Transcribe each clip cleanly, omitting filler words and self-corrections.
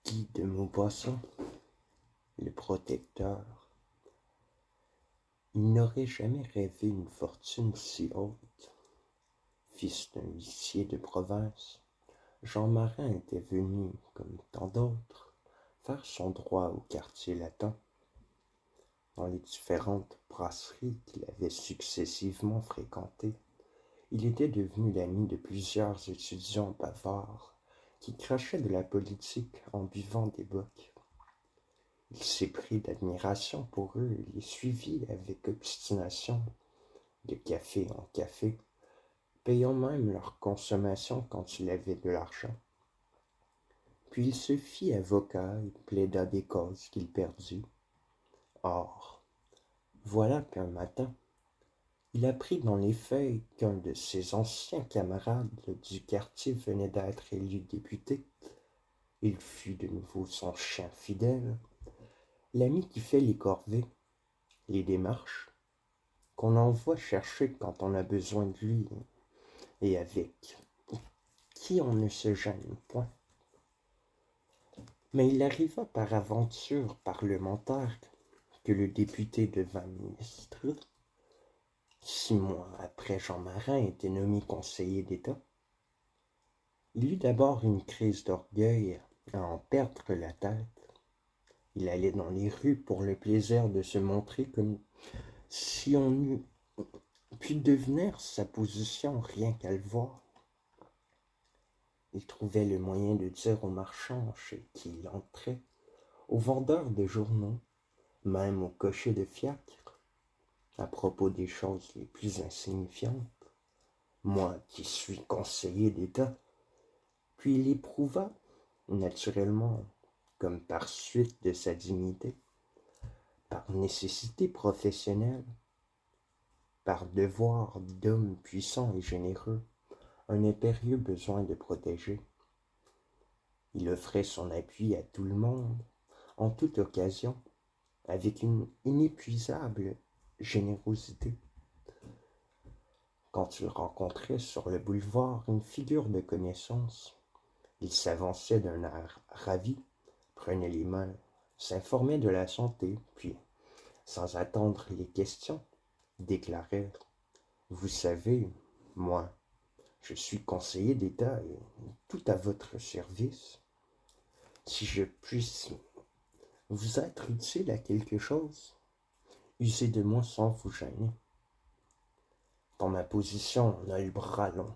Guy de Maupassant, le protecteur. Il n'aurait jamais rêvé une fortune si haute. Fils d'un huissier de province, Jean Marin était venu, comme tant d'autres, faire son droit au quartier latin. Dans les différentes brasseries qu'il avait successivement fréquentées, il était devenu l'ami de plusieurs étudiants bavards qui crachaient de la politique en buvant des bocs. Il s'éprit d'admiration pour eux et les suivit avec obstination, de café en café, payant même leur consommation quand il avait de l'argent. Puis il se fit avocat et plaida des causes qu'il perdit. Or, voilà qu'un matin, il apprit dans les feuilles qu'un de ses anciens camarades du quartier venait d'être élu député. Il fut de nouveau son chien fidèle, l'ami qui fait les corvées, les démarches, qu'on envoie chercher quand on a besoin de lui, et avec qui on ne se gêne point. Mais il arriva par aventure parlementaire que le député devint ministre. 6 mois après, Jean Marin était nommé conseiller d'État. Il eut d'abord une crise d'orgueil à en perdre la tête. Il allait dans les rues pour le plaisir de se montrer comme si on eût pu devenir sa position rien qu'à le voir. Il trouvait le moyen de dire aux marchands chez qui il entrait, aux vendeurs de journaux, même aux cochers de fiacre, à propos des choses les plus insignifiantes, moi qui suis conseiller d'État. Puis il éprouva, naturellement, comme par suite de sa dignité, par nécessité professionnelle, par devoir d'homme puissant et généreux, un impérieux besoin de protéger. Il offrait son appui à tout le monde, en toute occasion, avec une inépuisable générosité. Quand il rencontrait sur le boulevard une figure de connaissance, il s'avançait d'un air ravi, prenait les mains, s'informait de la santé, puis, sans attendre les questions, déclarait « Vous savez, moi, je suis conseiller d'État et tout à votre service. Si je puisse vous être utile à quelque chose, usez de moi sans vous gêner. Dans ma position, on a le bras long. »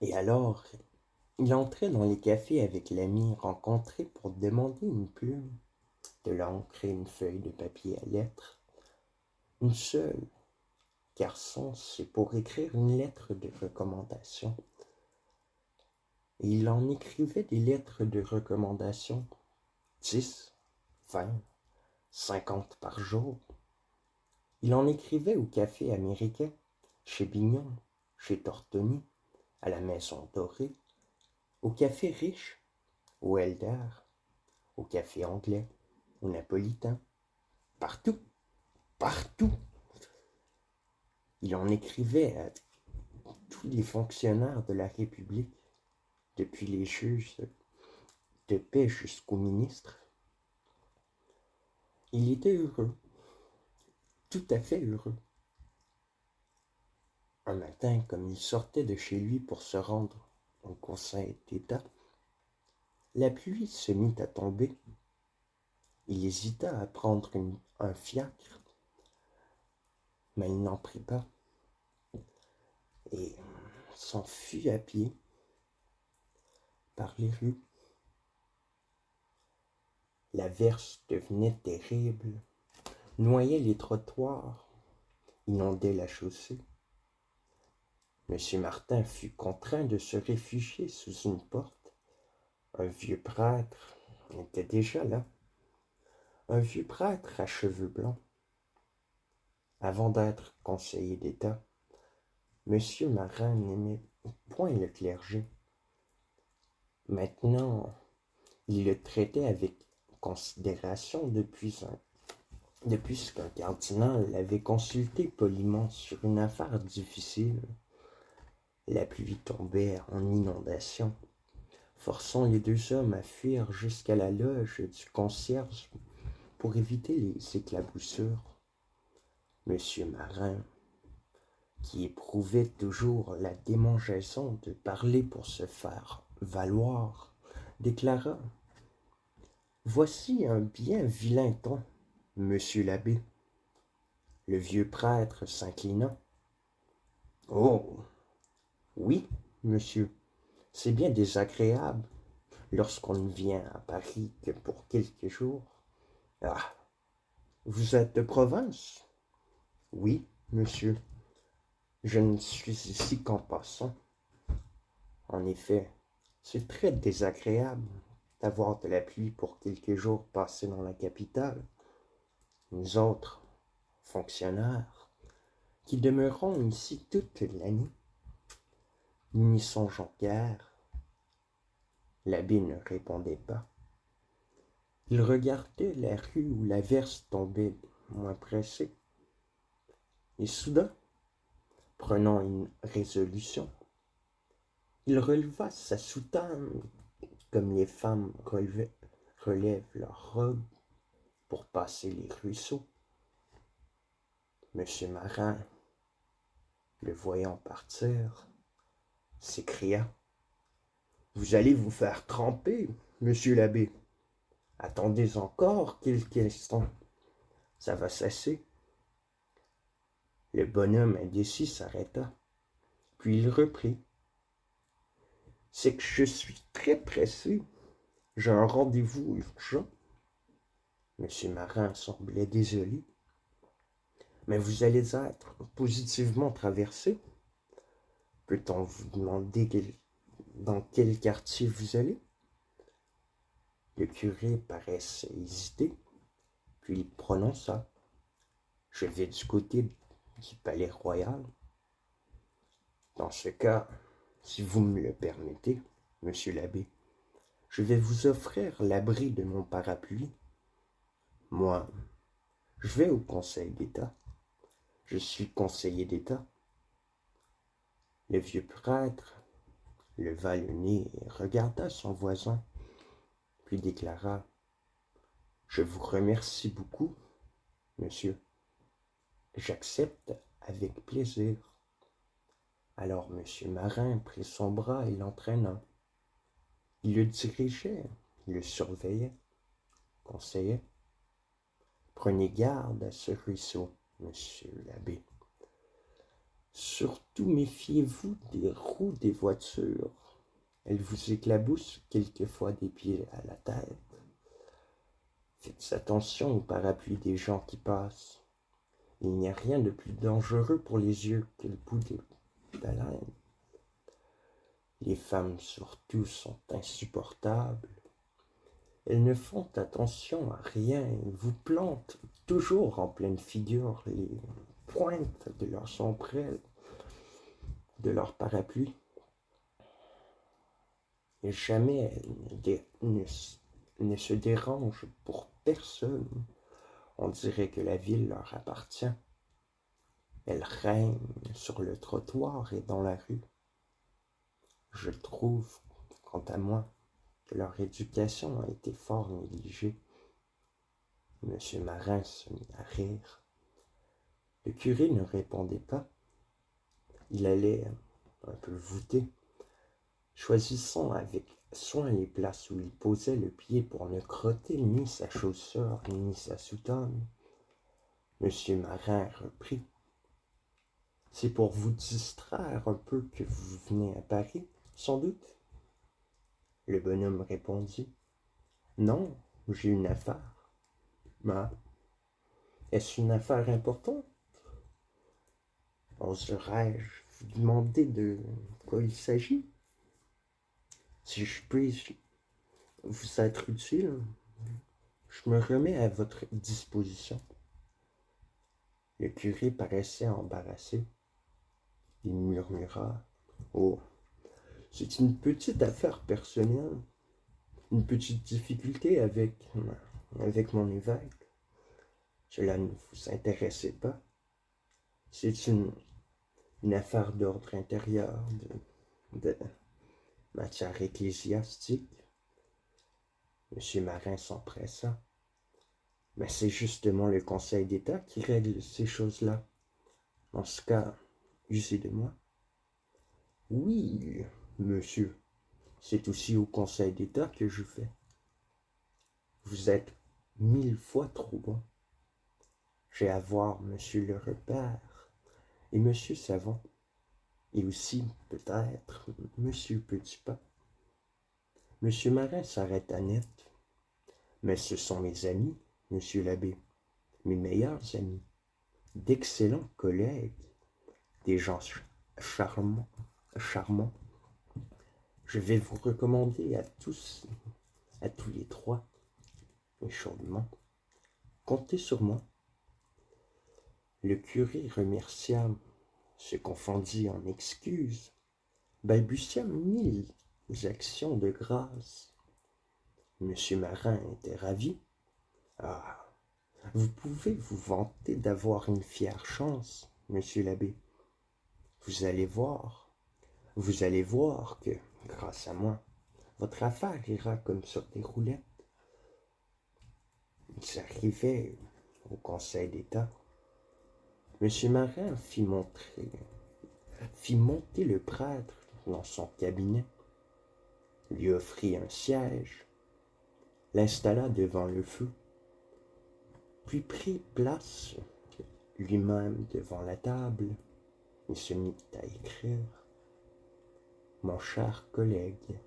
Et alors, il entrait dans les cafés avec l'ami rencontré pour demander une plume, de l'encre et une feuille de papier à lettres. Une seule, car c'est pour écrire une lettre de recommandation. Et il en écrivait des lettres de recommandation, 10, 20, 50 par jour. Il en écrivait au café américain, chez Bignon, chez Tortoni, à la Maison Dorée, au café riche, au Helder, au café anglais, au napolitain, partout, partout. Il en écrivait à tous les fonctionnaires de la République, depuis les juges de paix jusqu'aux ministres. Il était heureux, tout à fait heureux. Un matin, comme il sortait de chez lui pour se rendre au Conseil d'État, la pluie se mit à tomber. Il hésita à prendre un fiacre, mais il n'en prit pas et s'enfuit à pied par les rues. L'averse devenait terrible, noyait les trottoirs, inondait la chaussée. M. Martin fut contraint de se réfugier sous une porte. Un vieux prêtre était déjà là, un vieux prêtre à cheveux blancs. Avant d'être conseiller d'État, M. Marin n'aimait point le clergé. Maintenant, il le traitait avec considération depuis qu'un cardinal l'avait consulté poliment sur une affaire difficile. La pluie tombait en inondation, forçant les deux hommes à fuir jusqu'à la loge du concierge pour éviter les éclaboussures. Monsieur Marin, qui éprouvait toujours la démangeaison de parler pour se faire valoir, déclara: Voici un bien vilain ton, monsieur l'abbé. Le vieux prêtre s'inclina. Oh, oui, monsieur, c'est bien désagréable lorsqu'on ne vient à Paris que pour quelques jours. Ah, vous êtes de province? Oui, monsieur, je ne suis ici qu'en passant. En effet, c'est très désagréable d'avoir de la pluie pour quelques jours passés dans la capitale. Nous autres, fonctionnaires, qui demeurons ici toute l'année, nous n'y songeons guère. L'abbé ne répondait pas. Il regardait la rue où l'averse tombait moins pressée. Et soudain, prenant une résolution, il releva sa soutane comme les femmes relèvent leurs robes pour passer les ruisseaux. Monsieur Marin, le voyant partir, s'écria: Vous allez vous faire tremper, monsieur l'abbé. Attendez encore quelques instants, ça va cesser. Le bonhomme indécis s'arrêta, puis il reprit: C'est que je suis très pressé, j'ai un rendez-vous urgent. Monsieur Marin semblait désolé. Mais vous allez être positivement traversé. Peut-on vous demander dans quel quartier vous allez? Le curé paraissait hésiter, puis il prononça: Je vais du côté du palais royal. Dans ce cas, si vous me le permettez, monsieur l'abbé, je vais vous offrir l'abri de mon parapluie. Moi, je vais au Conseil d'État. Je suis conseiller d'État. Le vieux prêtre leva le nez et regarda son voisin, puis déclara: Je vous remercie beaucoup, monsieur. J'accepte avec plaisir. Alors monsieur Marin prit son bras et l'entraîna. Il le dirigeait, le surveillait, conseillait. Prenez garde à ce ruisseau, monsieur l'abbé. Surtout méfiez-vous des roues des voitures. Elles vous éclaboussent quelquefois des pieds à la tête. Faites attention aux parapluies des gens qui passent. Il n'y a rien de plus dangereux pour les yeux que le bout de baleine. Les femmes surtout sont insupportables. Elles ne font attention à rien et vous plantent toujours en pleine figure les pointes de leurs ombrelles, de leur parapluie. Et jamais elles ne se dérangent pour personne. On dirait que la ville leur appartient. Elles règnent sur le trottoir et dans la rue. Je trouve, quant à moi, que leur éducation a été fort négligée. Monsieur Marin se mit à rire. Le curé ne répondait pas. Il allait un peu voûté, choisissant avec soin les places où il posait le pied pour ne crotter ni sa chaussure ni sa soutane. Monsieur Marin reprit: C'est pour vous distraire un peu que vous venez à Paris, sans doute? Le bonhomme répondit: Non, j'ai une affaire. Mais est-ce une affaire importante? Oserais-je vous demander de quoi il s'agit? Si je puis vous être utile, je me remets à votre disposition. Le curé paraissait embarrassé. Il murmura: Oh, c'est une petite affaire personnelle, une petite difficulté avec mon évêque. Cela ne vous intéressait pas. C'est une affaire d'ordre intérieur, matière ecclésiastique. Monsieur Marin s'empressa. Mais c'est justement le Conseil d'État qui règle ces choses-là. En ce cas, usez de moi. Oui, monsieur, c'est aussi au Conseil d'État que je fais. Vous êtes 1000 fois trop bon. J'ai à voir monsieur le repère et monsieur Savon, et aussi, peut-être, monsieur Petitpas. Monsieur Marin s'arrêta net. Mais ce sont mes amis, monsieur l'abbé, mes meilleurs amis, d'excellents collègues, des gens charmants, charmants. Je vais vous recommander à tous les trois, et chaudement. Comptez sur moi. Le curé remercia, se confondit en excuses, balbutia 1000 actions de grâce. Monsieur Marin était ravi. Ah, vous pouvez vous vanter d'avoir une fière chance, monsieur l'abbé. Vous allez voir que, grâce à moi, votre affaire ira comme sur des roulettes. Ils arrivaient au Conseil d'État. Monsieur Marin fit monter le prêtre dans son cabinet, lui offrit un siège, l'installa devant le feu, puis prit place lui-même devant la table et se mit à écrire. Mon cher collègue,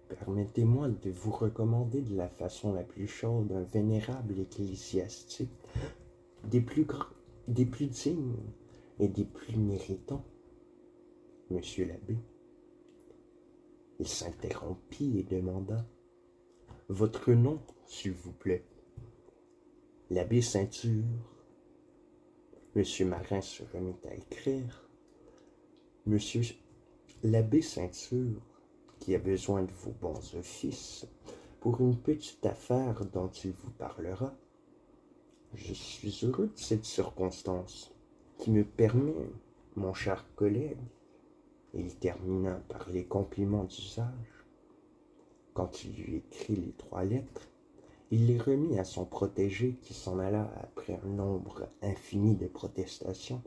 permettez-moi de vous recommander de la façon la plus chaude un vénérable ecclésiastique, des plus dignes et des plus méritants, monsieur l'abbé. Il s'interrompit et demanda « Votre nom, s'il vous plaît ?» L'abbé Ceinture. Monsieur Marin se remit à écrire « Monsieur l'abbé Ceinture, qui a besoin de vos bons offices pour une petite affaire dont il vous parlera. Je suis heureux de cette circonstance qui me permet, mon cher collègue, » et il termina par les compliments d'usage. Quand il lui écrit les 3 lettres, il les remit à son protégé qui s'en alla après un nombre infini de protestations.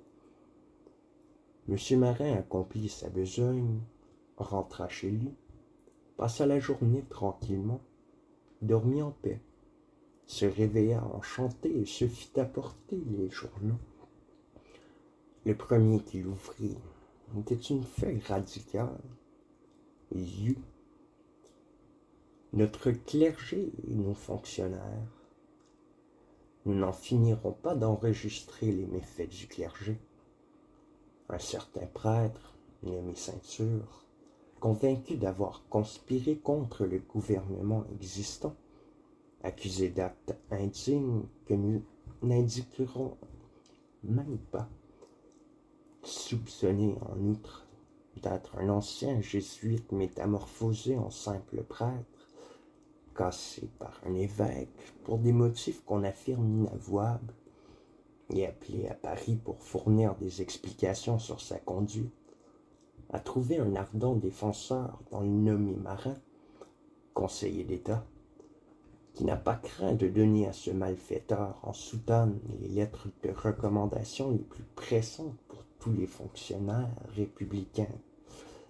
Monsieur Marin accomplit sa besogne, rentra chez lui, passa la journée tranquillement, dormit en paix, se réveilla enchanté et se fit apporter les journaux. Le premier qu'il ouvrit était une feuille radicale. Il lut « Notre clergé et nos fonctionnaires, nous n'en finirons pas d'enregistrer les méfaits du clergé. Un certain prêtre, nommé Ceinture, convaincu d'avoir conspiré contre le gouvernement existant, accusé d'actes indignes que nous n'indiquerons même pas, soupçonné en outre d'être un ancien jésuite métamorphosé en simple prêtre, cassé par un évêque pour des motifs qu'on affirme inavouables, et appelé à Paris pour fournir des explications sur sa conduite, a trouvé un ardent défenseur dans le nommé Marin, conseiller d'État, qui n'a pas craint de donner à ce malfaiteur en soutane les lettres de recommandation les plus pressantes pour tous les fonctionnaires républicains,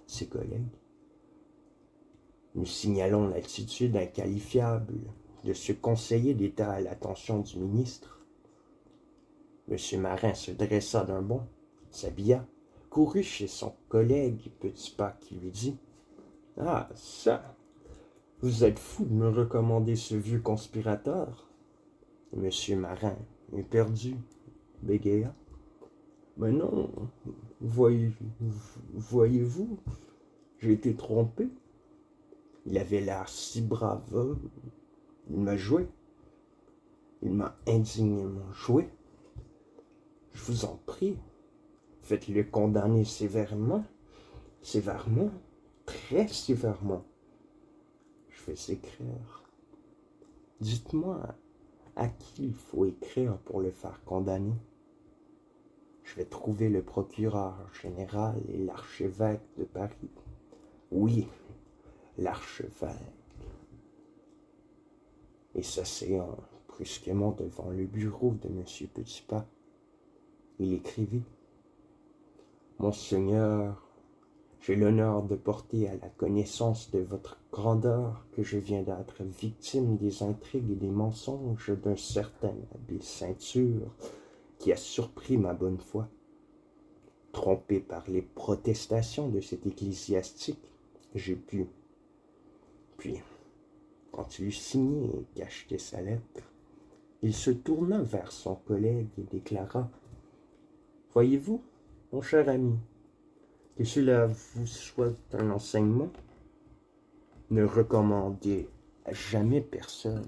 ses collègues. Nous signalons l'attitude inqualifiable de ce conseiller d'État à l'attention du ministre. M. Marin se dressa d'un bond, s'habilla, courut chez son collègue Petitpas qui lui dit « Ah, ça, vous êtes fou de me recommander ce vieux conspirateur ?» M. Marin, éperdu, bégaya. « Mais non, voyez-vous, j'ai été trompé. Il avait l'air si brave. Il m'a joué. Il m'a indignement joué. Je vous en prie, faites-le condamner sévèrement, très sévèrement. » Je vais écrire. Dites-moi à qui il faut écrire pour le faire condamner. Je vais trouver le procureur général et l'archevêque de Paris. Oui, l'archevêque, et s'asseyant brusquement devant le bureau de M. Petitpas, il écrivit: Monseigneur, j'ai l'honneur de porter à la connaissance de votre grandeur que je viens d'être victime des intrigues et des mensonges d'un certain abbé Ceinture qui a surpris ma bonne foi. Trompé par les protestations de cet ecclésiastique, j'ai pu. Puis, quand il eut signé et cacheté sa lettre, il se tourna vers son collègue et déclara: Voyez-vous, mon cher ami, que cela vous soit un enseignement, ne recommandez à jamais personne